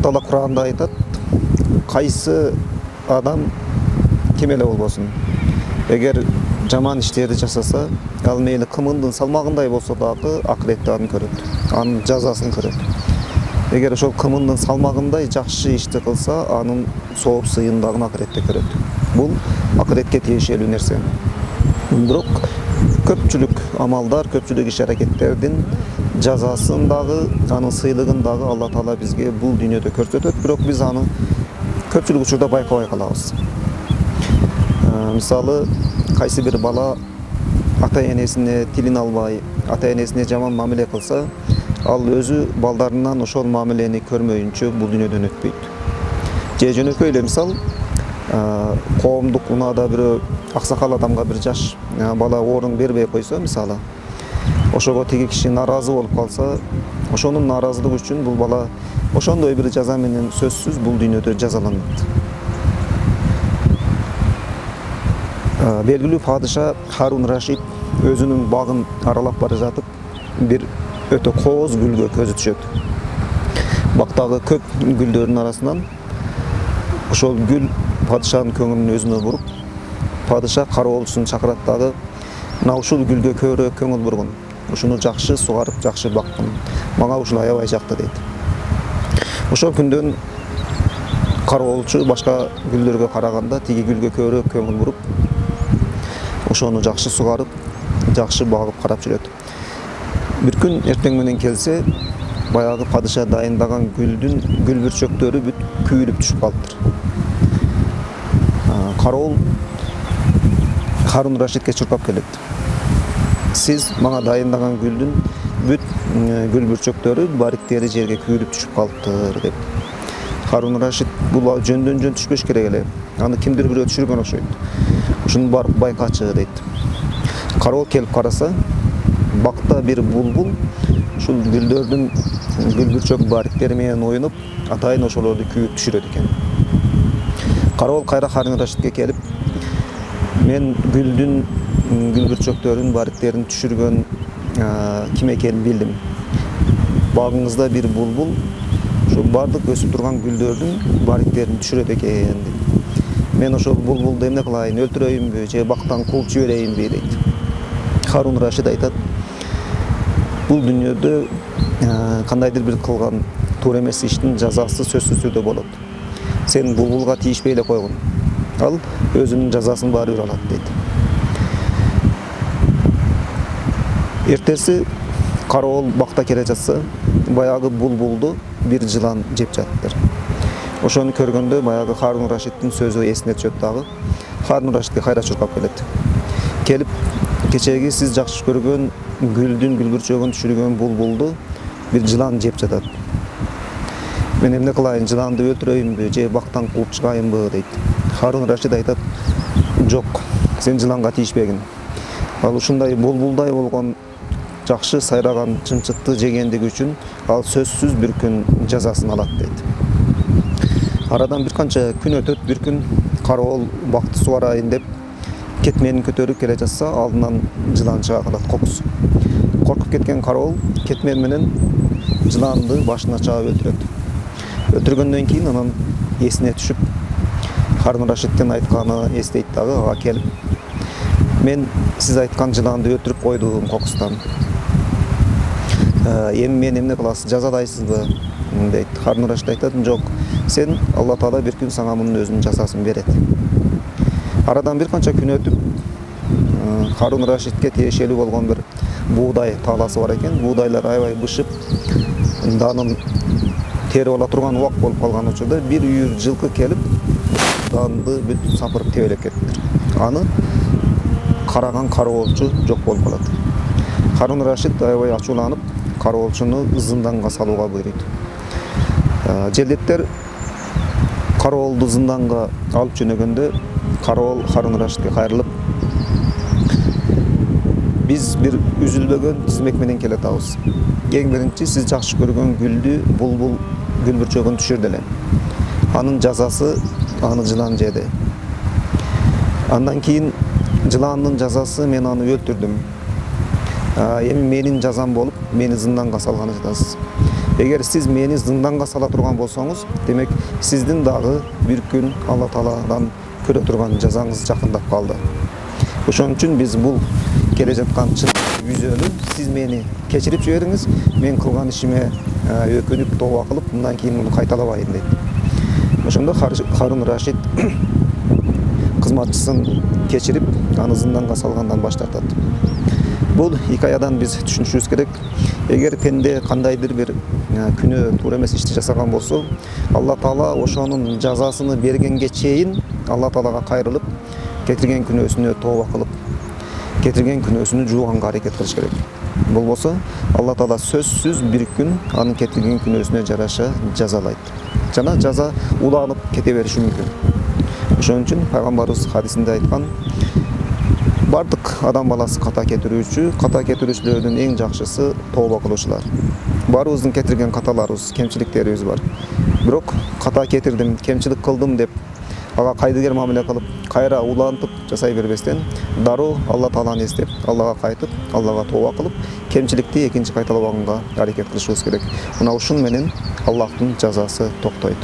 Аллах Таала Кур'анда айтат, кайсы адам ким эле болбосун, эгер жаман иштерди жасаса, ал мейли кымындын салмагындай болсо дагы акыретте аны көрөт, анын жазасын көрөт. Эгер ошол кымындын салмагындай жакшы ишти кылса, анын сооп сыйындагын акыретте көрөт. Бул акыретке тиешелүү нерсе. Бирок көпчүлүк амалдар, көпчүлүк иш аракеттердин жазасын дагы, анын сыйлыгын дагы Алла Таала бизге бул дүйнөдө көрсөтөт, бирок биз аны көпчүлүк учурда байкабай калабыз. Мисалы, кайсы бир бала ата-энесине тилин албай, ата-энесине жаман мамиле кылса, ал өзү балдарынан ошол мамилени көрмөйүнчө бул дүйнөдөн өтпөйт. Же жөнөкөй эле мисал, коомдук унаада бирөө аксакал адамга бир жаш бала орун бербей койсо, мисалы, ошого тиги киши нааразы болуп калса, ошонун нааразылыгы үчүн бул бала ошондой бир жаза менен сөзсүз бул дүйнөдө жазаланат. Белгилүү падыша Харун Рашид өзүнүн багын аралап бара жатып, бир өтө кооз гүлгө көзү түшөт. Бактагы көп гүлдөрдүн арасынан ошол гүл падышанын көңүлүн өзүнө буруп, падыша кароолчусун чакырат дагы, мына ушул гүлгө көбүрөөк көңүл бургун, ушуну жакшы сугарып, жакшы баккын, мага ушул аябай жакты дейт. Ошол күндөн кароолчу башка гүлдөргө караганда тиги гүлгө көбүрөөк көңүл буруп, ошону жакшы сугарып, жакшы багып карап жүрөт. Бир күн эртең менен келсе, баягы падыша дайындаган гүлдүн гүл бүрчөктөрү бүт күйүлүп түшүп калыптыр. Кароол Харун Рашидке чуркап келет. Сиз мага дайындаган гүлдүн бүт гүл бүрчөктөрү, бариктери жерге күйүлүп түшүп калыптыр деп. Харун Рашид бул жөндөн жөн түшпөш керек эле. Аны кимдир бирөө түшүргөн окшойт. Ушуну барып байкачы дейт. Кароол келип караса, бакта бир булбул ушул гүлдөрдүн гүл бүрчөк бариктери менен оюнуп, атайын ошолорду күйүп түшүрөт экен. Кароол кайра Харун Рашидке келип, мен гүлдүн гүл бүрчөктөрүнүн бариктерин түшүргөн ким экенин билдим. Багыңызда бир булбул ошол бардык өсүп турган гүлдөрдүн бариктерин түшүрөт экен дейт. Мен ошол булбулду эмне кылайын, өлтүрөйүнбү же бактан кууп жиберейинби дейт. Харун Рашид айтат, бул дүйнөдө кандайдыр бир кылган туура эмес иштин жазасы сөзсүз түрдө болот. Сен булбулга тийишпей эле койгун. Ал өзүнүн жазасын баары бир алат дейт. Эртеси кароол бакта келе жатса, баягы булбулду бир жылан жеп жатыптыр. Ошону көргөндө баягы Харун Рашидтин сөзү эсине түшөт дагы. Харун Рашидке кайра чуркап келет. Келип, кечеги сиз жакшы көргөн гүлдүн гүл бүрчөгүн түшүргөн булбулду бир жылан жеп жатат. Мен эмне кылайын, жыланды өлтүрөйүнбү же бактан кууп чыгайынбы дейт. Харун Рашид айтат, жок, сен жыланга тийишпегин. Ал ушундай булбулдай болгон жакшы сайраган чымчыкты жегендиги үчүн ал сөзсүз бир күн жазасын алат дейт. Арадан бир канча күн өтөт, бир күн кароол бакты сугарайын деп кетменин көтөрүп келе жатса, алдынан жылан чыга калат, кокус. Коркуп кеткен кароол кетмен менен жыланды башына чаап өлтүрөт. Өлтүргөндөн кийин анан эсине түшүп, Харун Рашидтин айтканы эстейт дагы, ага келип, мен сиз айткан жыланды өлтүрүп койдум кокустан. Эми мен эмне кыласыз, жазалайсызбы дейт. Харун Рашид айтат, жок, сен Алла Таала бир күн сага мунун өзүнүн жазасын берет. Арадан бир канча күн өтүп, Харун Рашидке тиешелүү болгон бир буудай таласы бар экен. Буудайлар аябай бышып, данын терип ала турган убак болуп калган учурда бир үйүр жылкы келип, данды бүт сапырып тебелеп кетиптир. Аны караган кароолчу жок болуп калат. Харун Рашид аябай ачууланып, кароолчуну зынданга салууга буйруйт. Желдеттер кароолду зынданга алып жөнөгөндө, кароол Харун Рашидке кайрылып, биз бир үзүлбөгөн тизмек менен келатабыз. Эң биринчи сиз жакшы көргөн гүлдү булбул гүл бүрчөгүн түшүрдү эле. Анын жазасы аны жылан жеди. Андан кийин жыландын жазасы мен аны өлтүрдүм. Эми менин жазам болуп, мени зынданга салганы жатасыз. Эгер сиз мени зынданга сала турган болсоңуз, демек сиздин дагы бир күн Алла Тааладан көрө турган жазаңыз жакындап калды. Ошон үчүн биз бул келе жаткан чын үзөлү сиз мени кечирип жибериңиз, мен кылган ишиме өкүнүп тооба кылып, мындан кийин муну кайталабайын дейт. Ошондо Харун Рашид кызматчысын кечирип, аны зынданга салгандан баш тартат. Бул хикаядан биз түшүнүшүбүз керек. Эгер пенде кандайдыр бир күнөө туура эмес ишти жасаган болсо, Алла Таала ошонун жазасыны бергенге чейин Алла Таалага кайрылып, кетирген күнөөсүнө тооба кылып, кетирген күнөөсүнү жууганга аракет кылыш керек. Болбосо Алла Таала сөзсүз бир күн анын кетирген күнөөсүнө жараша жазалайт. Жана жаза уланып кете бериши мүмкүн. Ошон үчүн пайгамбарыбыз хадисинде айткан, бардык адам баласы ката кетирүүчүлөрдүн эң жакшысы тооба кылуучулар. Баарыбыздын кетирген каталарыбыз, кемчиликтерибиз бар. Бирок ката кетирдим, кемчилик кылдым деп ага кайдыгер мамиле кылып, кайра улантып жасай бербестен, дароо Алла Тааланы эстеп, Аллага кайтып, Аллага тооба кылып, кемчиликти экинчи кайталабаганга аракет кылышыбыз керек. Мына ушун менен Аллахтын жазасы токтойт.